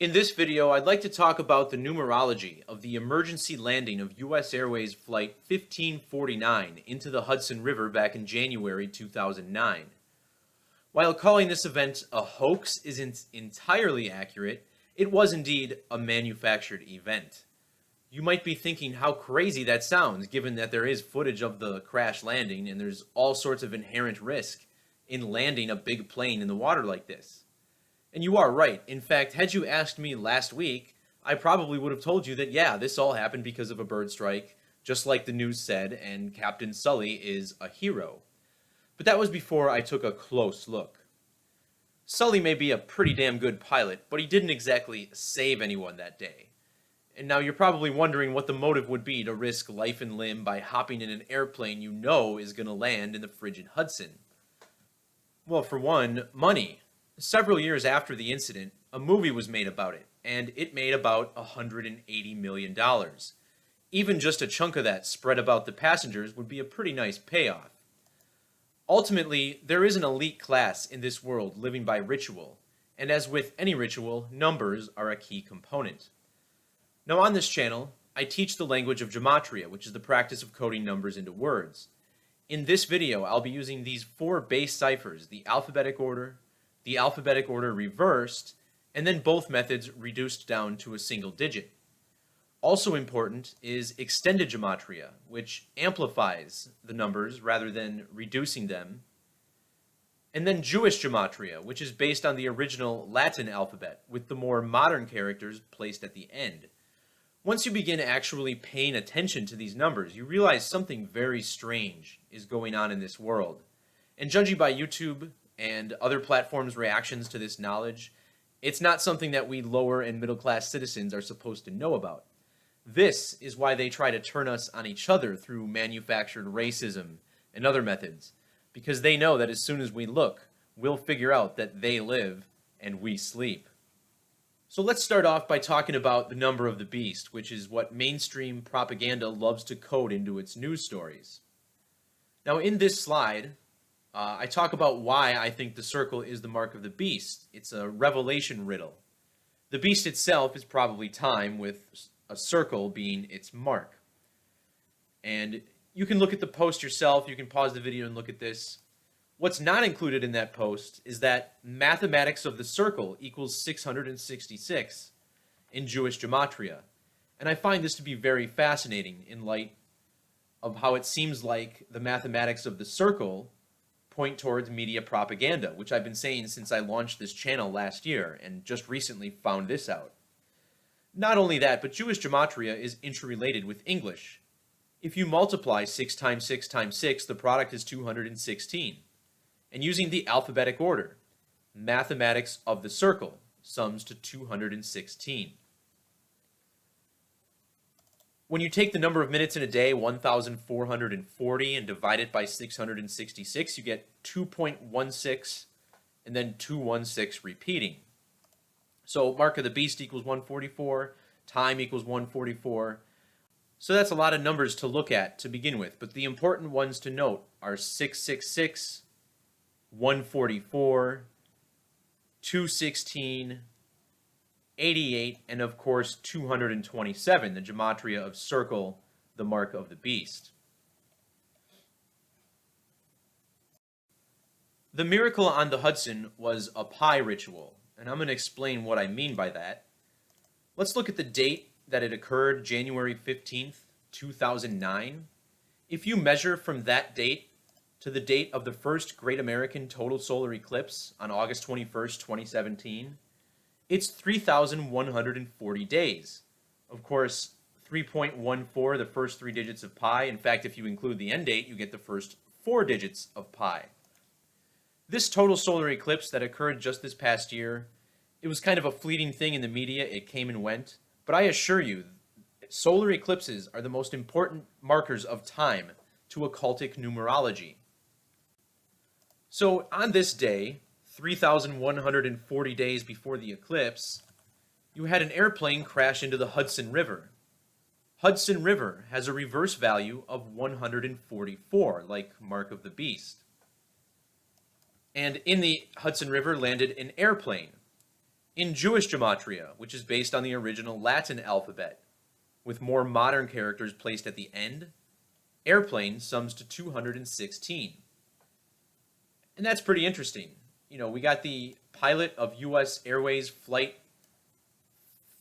In this video, I'd like to talk about the numerology of the emergency landing of U.S. Airways Flight 1549 into the Hudson River back in January 2009. While calling this event a hoax isn't entirely accurate, it was indeed a manufactured event. You might be thinking how crazy that sounds, given that there is footage of the crash landing and there's all sorts of inherent risk in landing a big plane in the water like this. And you are right. In fact, had you asked me last week, I probably would have told you that, yeah, this all happened because of a bird strike, just like the news said, and Captain Sully is a hero. But that was before I took a close look. Sully may be a pretty damn good pilot, but he didn't exactly save anyone that day. And now you're probably wondering what the motive would be to risk life and limb by hopping in an airplane you know is going to land in the frigid Hudson. Well, for one, money. Several years after the incident, a movie was made about it, and it made about $180 million. Even just a chunk of that spread about the passengers would be a pretty nice payoff. Ultimately, there is an elite class in this world living by ritual, and as with any ritual, numbers are a key component. Now on this channel, I teach the language of Gematria, which is the practice of coding numbers into words. In this video, I'll be using these four base ciphers, the alphabetic order reversed, and then both methods reduced down to a single digit. Also important is extended gematria, which amplifies the numbers rather than reducing them. And then Jewish gematria, which is based on the original Latin alphabet, with the more modern characters placed at the end. Once you begin actually paying attention to these numbers, you realize something very strange is going on in this world. And judging by YouTube and other platforms' reactions to this knowledge, it's not something that we lower and middle class citizens are supposed to know about. This is why they try to turn us on each other through manufactured racism and other methods, because they know that as soon as we look, we'll figure out that they live and we sleep. So let's start off by talking about the number of the beast, which is what mainstream propaganda loves to code into its news stories. Now in this slide, I talk about why I think the circle is the mark of the beast. It's a revelation riddle. The beast itself is probably time, with a circle being its mark. And you can look at the post yourself. You can pause the video and look at this. What's not included in that post is that mathematics of the circle equals 666 in Jewish gematria. And I find this to be very fascinating in light of how it seems like the mathematics of the circle point towards media propaganda, which I've been saying since I launched this channel last year and just recently found this out. Not only that, but Jewish gematria is interrelated with English. If you multiply 6 times 6 times 6, the product is 216. And using the alphabetic order, mathematics of the circle sums to 216. When you take the number of minutes in a day, 1,440, and divide it by 666, you get 2.16 and then 216 repeating. So mark of the beast equals 144, time equals 144. So that's a lot of numbers to look at to begin with, but the important ones to note are 666, 144, 216, 88, and of course 227, the gematria of circle, the mark of the beast. The miracle on the Hudson was a pie ritual, and I'm going to explain what I mean by that. Let's look at the date that it occurred, January 15th, 2009. If you measure from that date to the date of the first Great American Total Solar Eclipse on August 21st, 2017, it's 3,140 days. Of course, 3.14, the first three digits of pi. In fact, if you include the end date, you get the first four digits of pi. This total solar eclipse that occurred just this past year, it was kind of a fleeting thing in the media. It came and went. But I assure you, solar eclipses are the most important markers of time to occultic numerology. So on this day, 3,140 days before the eclipse, you had an airplane crash into the Hudson River. Hudson River has a reverse value of 144, like mark of the beast. And in the Hudson River landed an airplane. In Jewish Gematria, which is based on the original Latin alphabet, with more modern characters placed at the end, airplane sums to 216. And that's pretty interesting. We got the pilot of U.S. Airways Flight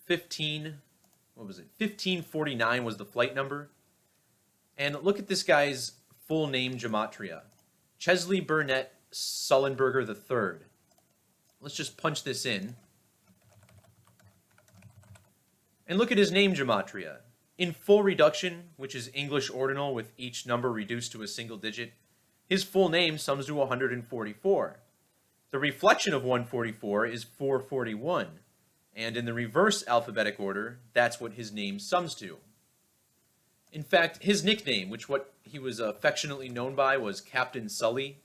15, what was it? 1549 was the flight number. And look at this guy's full name Gematria. Chesley Burnett Sullenberger III. Let's just punch this in. And look at his name Gematria. In full reduction, which is English ordinal with each number reduced to a single digit, his full name sums to 144. The reflection of 144 is 441. And in the reverse alphabetic order, that's what his name sums to. In fact, his nickname, which what he was affectionately known by, was Captain Sully.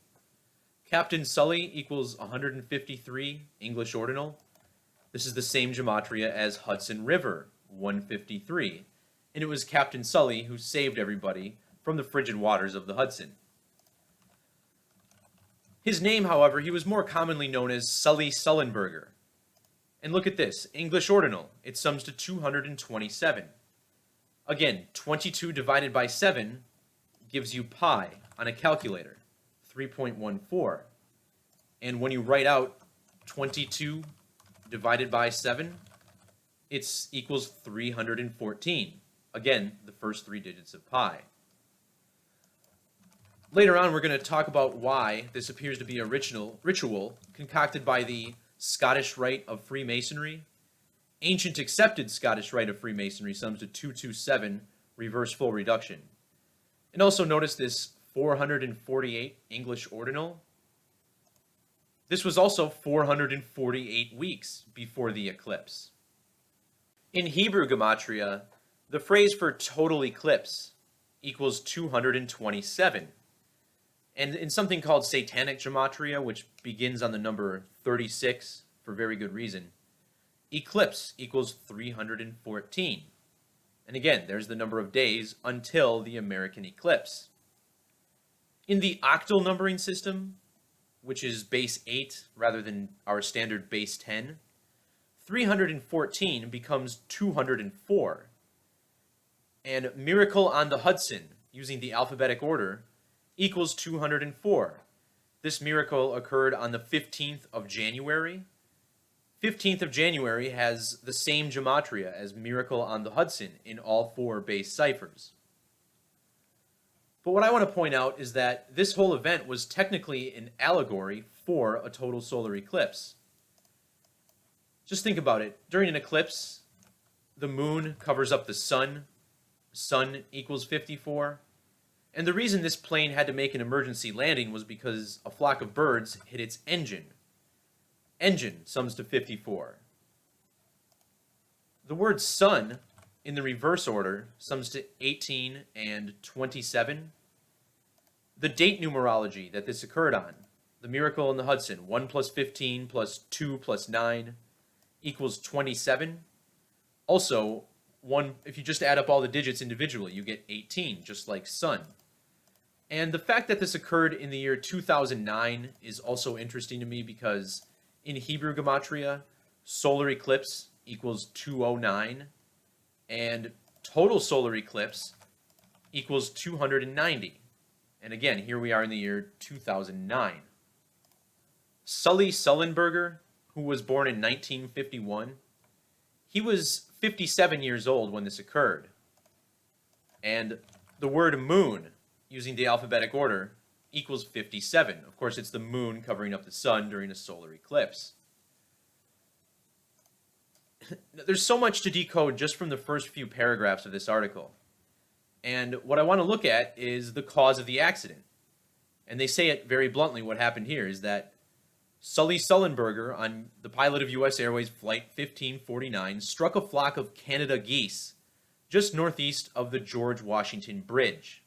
Captain Sully equals 153 English ordinal. This is the same gematria as Hudson River, 153. And it was Captain Sully who saved everybody from the frigid waters of the Hudson. His name, however, he was more commonly known as Sully Sullenberger. And look at this, English ordinal, it sums to 227. Again, 22 divided by 7 gives you pi on a calculator, 3.14. And when you write out 22 divided by 7, it equals 314. Again, the first three digits of pi. Later on, we're going to talk about why this appears to be a ritual concocted by the Scottish Rite of Freemasonry. Ancient accepted Scottish Rite of Freemasonry sums to 227, reverse full reduction. And also notice this 448 English ordinal. This was also 448 weeks before the eclipse. In Hebrew Gematria, the phrase for total eclipse equals 227. And in something called Satanic Gematria, which begins on the number 36 for very good reason, eclipse equals 314. And again, there's the number of days until the American eclipse. In the octal numbering system, which is base 8 rather than our standard base 10, 314 becomes 204. And Miracle on the Hudson, using the alphabetic order, equals 204. This miracle occurred on the 15th of January. 15th of January has the same gematria as Miracle on the Hudson in all four base ciphers. But what I want to point out is that this whole event was technically an allegory for a total solar eclipse. Just think about it. During an eclipse, the moon covers up the sun. Sun equals 54. And the reason this plane had to make an emergency landing was because a flock of birds hit its engine. Engine sums to 54. The word sun, in the reverse order, sums to 18 and 27. The date numerology that this occurred on, the miracle in the Hudson, 1 plus 15 plus 2 plus 9 equals 27. Also, if you just add up all the digits individually, you get 18, just like sun. And the fact that this occurred in the year 2009 is also interesting to me because in Hebrew Gematria, solar eclipse equals 209, and total solar eclipse equals 290. And again, here we are in the year 2009. Sully Sullenberger, who was born in 1951, he was 57 years old when this occurred. And the word moon, using the alphabetic order, equals 57. Of course, it's the moon covering up the sun during a solar eclipse. There's so much to decode just from the first few paragraphs of this article. And what I want to look at is the cause of the accident. And they say it very bluntly. What happened here is that Sully Sullenberger, on the pilot of U.S. Airways Flight 1549, struck a flock of Canada geese just northeast of the George Washington Bridge.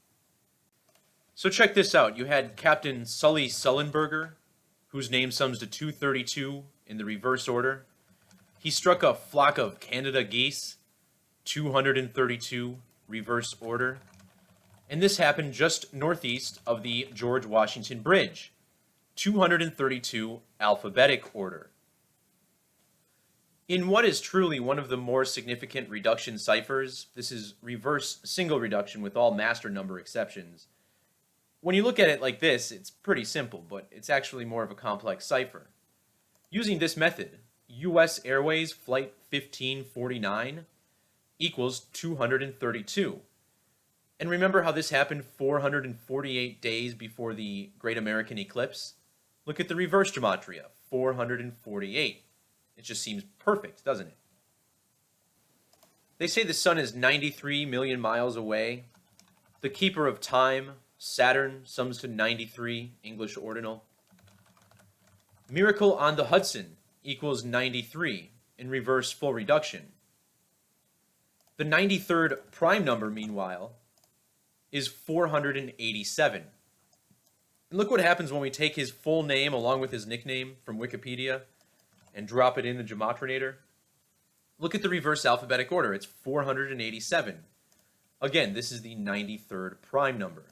So check this out. You had Captain Sully Sullenberger, whose name sums to 232 in the reverse order. He struck a flock of Canada geese, 232 reverse order. And this happened just northeast of the George Washington Bridge, 232 alphabetic order. In what is truly one of the more significant reduction ciphers, this is reverse single reduction with all master number exceptions. When you look at it like this, it's pretty simple, but it's actually more of a complex cipher. Using this method, US Airways Flight 1549 equals 232. And remember how this happened 448 days before the Great American Eclipse? Look at the reverse gematria, 448. It just seems perfect, doesn't it? They say the sun is 93 million miles away. The keeper of time, Saturn, sums to 93, English ordinal. Miracle on the Hudson equals 93 in reverse full reduction. The 93rd prime number, meanwhile, is 487. And look what happens when we take his full name along with his nickname from Wikipedia and drop it in the Gematrinator. Look at the reverse alphabetic order. It's 487. Again, this is the 93rd prime number.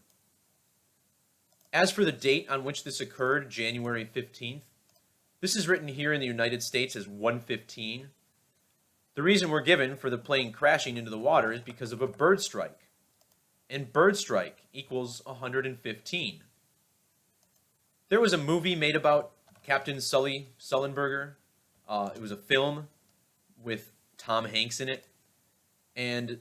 As for the date on which this occurred, January 15th, this is written here in the United States as 1:15. The reason we're given for the plane crashing into the water is because of a bird strike. And bird strike equals 115. There was a movie made about Captain Sully Sullenberger. It was a film with Tom Hanks in it. And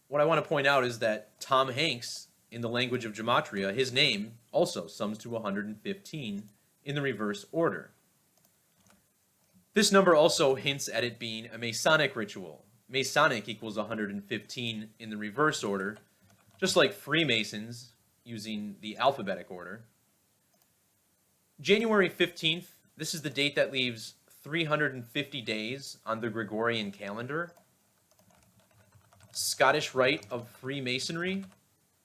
what I want to point out is that Tom Hanks, in the language of Gematria, his name also sums to 115 in the reverse order. This number also hints at it being a Masonic ritual. Masonic equals 115 in the reverse order, just like Freemasons using the alphabetic order. January 15th, this is the date that leaves 350 days on the Gregorian calendar. Scottish Rite of Freemasonry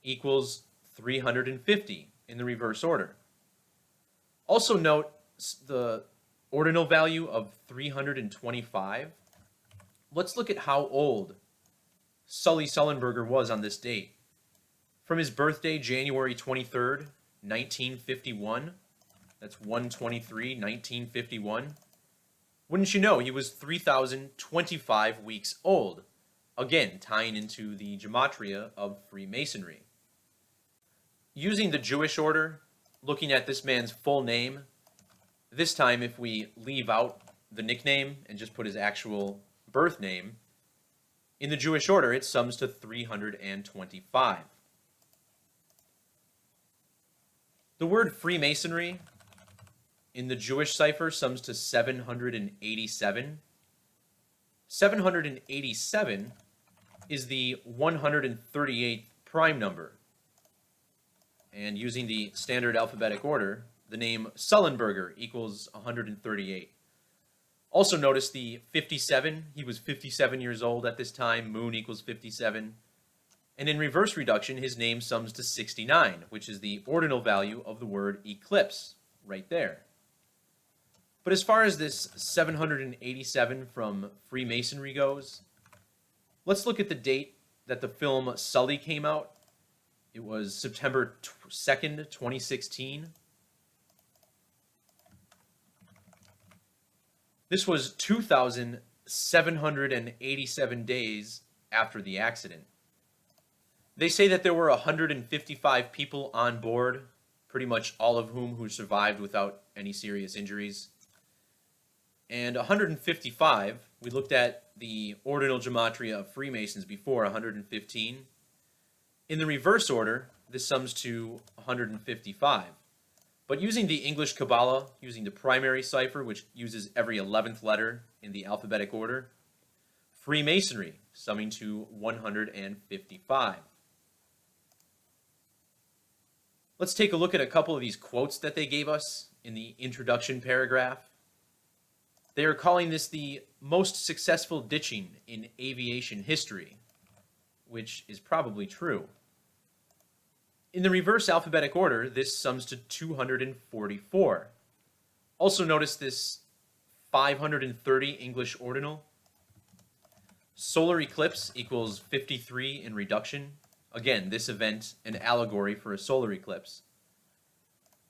equals 350 in the reverse order. Also note the ordinal value of 325. Let's look at how old Sully Sullenberger was on this date. From his birthday, January 23rd, 1951, that's 123, 1951. Wouldn't you know, he was 3,025 weeks old. Again, tying into the Gematria of Freemasonry. Using the Jewish order, looking at this man's full name, this time if we leave out the nickname and just put his actual birth name, in the Jewish order it sums to 325. The word Freemasonry in the Jewish cipher sums to 787. 787 is the 138th prime number. And using the standard alphabetic order, the name Sullenberger equals 138. Also notice the 57, he was 57 years old at this time, moon equals 57. And in reverse reduction, his name sums to 69, which is the ordinal value of the word eclipse, right there. But as far as this 787 from Freemasonry goes, let's look at the date that the film Sully came out. It was September 2nd, 2016. This was 2,787 days after the accident. They say that there were 155 people on board, pretty much all of whom who survived without any serious injuries. And 155, we looked at the ordinal gematria of Freemasons before, 115. In the reverse order, this sums to 155. But using the English Kabbalah, using the primary cipher, which uses every 11th letter in the alphabetic order, Freemasonry, summing to 155. Let's take a look at a couple of these quotes that they gave us in the introduction paragraph. They are calling this the most successful ditching in aviation history, which is probably true. In the reverse alphabetic order, this sums to 244. Also notice this 530 English ordinal. Solar eclipse equals 53 in reduction. Again, this event an allegory for a solar eclipse.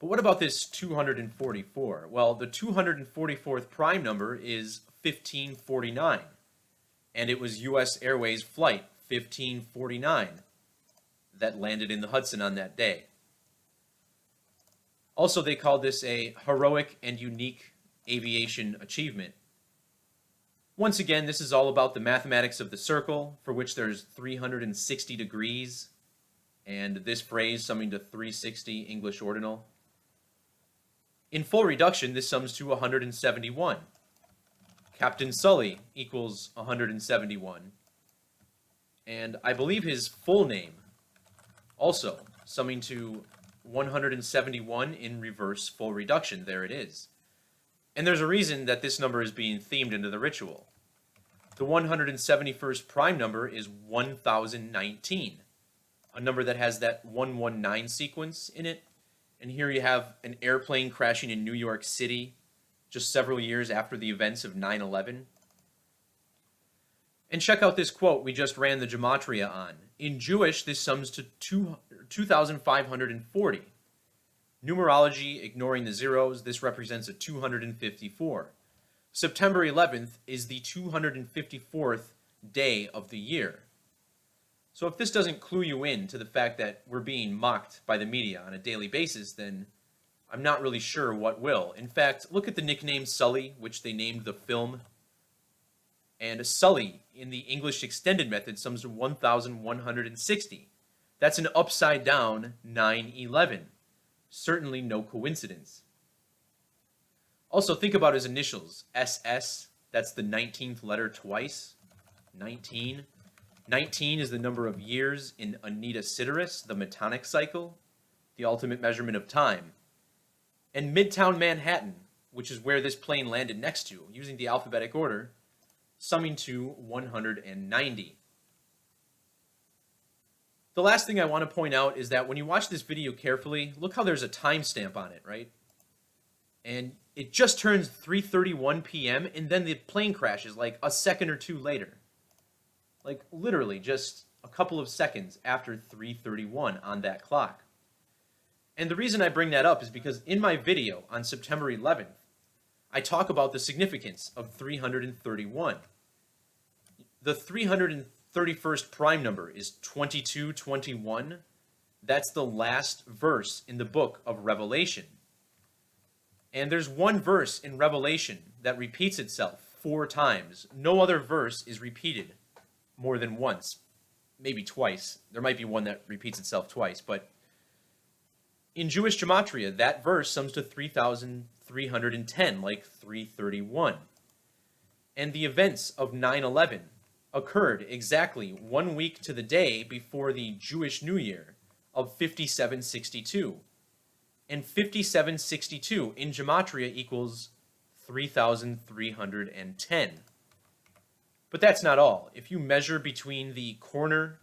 But what about this 244? Well, the 244th prime number is 1549, and it was U.S. Airways Flight 1549 that landed in the Hudson on that day. Also, they called this a heroic and unique aviation achievement. Once again, this is all about the mathematics of the circle, for which there's 360 degrees, and this phrase summing to 360 English ordinal. In full reduction, this sums to 171. Captain Sully equals 171. And I believe his full name also summing to 171 in reverse full reduction. There it is. And there's a reason that this number is being themed into the ritual. The 171st prime number is 1019, a number that has that 119 sequence in it. And here you have an airplane crashing in New York City just several years after the events of 9/11. And check out this quote we just ran the Gematria on. In Jewish, this sums to 2,540. Numerology, ignoring the zeros, this represents a 254. September 11th is the 254th day of the year. So if this doesn't clue you in to the fact that we're being mocked by the media on a daily basis, then I'm not really sure what will. In fact, look at the nickname Sully, which they named the film. And Sully, in the English extended method, sums to 1,160. That's an upside down 9/11. Certainly no coincidence. Also, think about his initials. SS, that's the 19th letter twice. 19. 19 is the number of years in Anita Sideris, the Metonic cycle, the ultimate measurement of time. And Midtown Manhattan, which is where this plane landed next to, using the alphabetic order, summing to 190. The last thing I want to point out is that when you watch this video carefully, look how there's a timestamp on it, right? And it just turns 3:31 p.m. and then the plane crashes like a second or two later. Like literally just a couple of seconds after 3:31 on that clock. And the reason I bring that up is because in my video on September 11th, I talk about the significance of 331. The 331st prime number is 2221. That's the last verse in the book of Revelation. And there's one verse in Revelation that repeats itself 4 times. No other verse is repeated more than once, maybe twice. There might be one that repeats itself twice, but in Jewish Gematria, that verse sums to 3,310, like 331. And the events of 9/11 occurred exactly 1 week to the day before the Jewish New Year of 5762. And 5762 in Gematria equals 3,310. But that's not all. If you measure between the corner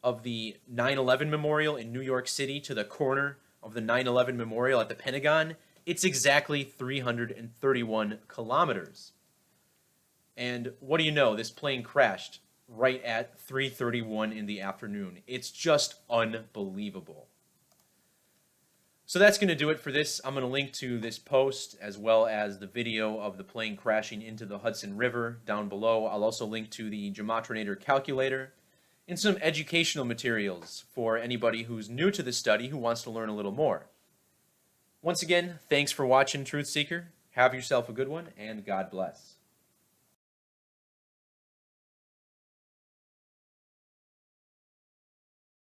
of the 9/11 memorial in New York City to the corner of the 9/11 memorial at the Pentagon, it's exactly 331 kilometers. And what do you know? This plane crashed right at 3:31 in the afternoon. It's just unbelievable. So that's going to do it for this. I'm going to link to this post as well as the video of the plane crashing into the Hudson River down below. I'll also link to the Gematrinator calculator and some educational materials for anybody who's new to this study who wants to learn a little more. Once again, thanks for watching, Truth Seeker. Have yourself a good one, and God bless.